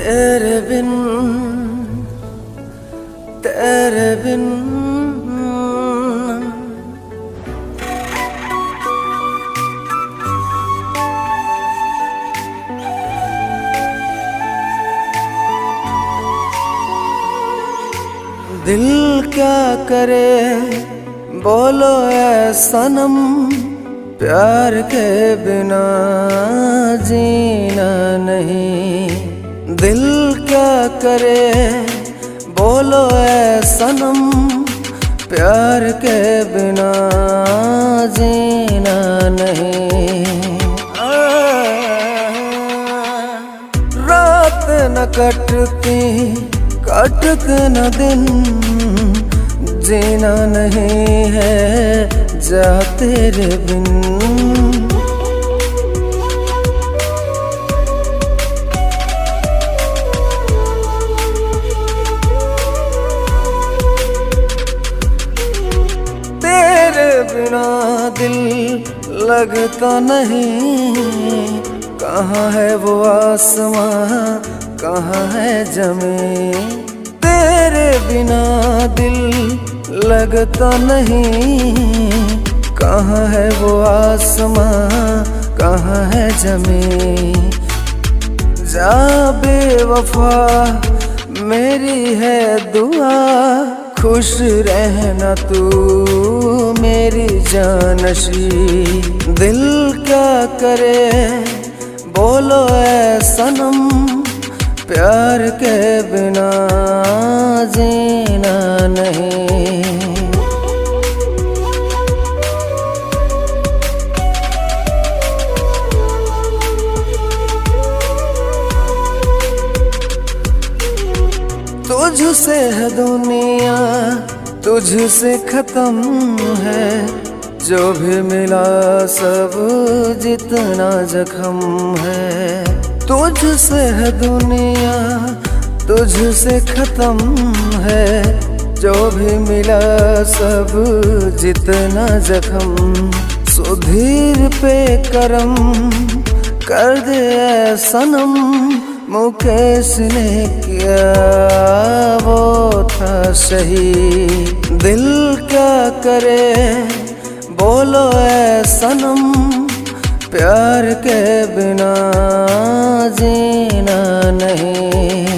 तेरे बिन तेरे बिन दिल क्या करे बोलो ऐ सनम, प्यार के बिना जीना नहीं। दिल क्या करे बोलो ऐ सनम, प्यार के बिना जीना नहीं। रात न कटती कटते न दिन, जीना नहीं है जा तेरे बिन। तेरे बिना दिल लगता नहीं, कहाँ है वो आसमां कहाँ है ज़मीं। तेरे बिना दिल लगता नहीं, कहाँ है वो आसमां कहाँ है ज़मीं। जा बेवफा मेरी है दुआ, खुश रहना तू मेरी जानशी। दिल क्या करे बोलो ऐ सनम, प्यार के बिना जीना नहीं। तुझसे है दुनिया तुझसे खत्म है, जो भी मिला सब जितना जख्म है। तुझसे है दुनिया तुझसे खत्म है, जो भी मिला सब जितना जख्म। सुधीर पे करम कर दे ऐ सनम, मुकेश ने किया वो था सही। दिल क्या करे बोलो ऐ सनम, प्यार के बिना जीना नहीं।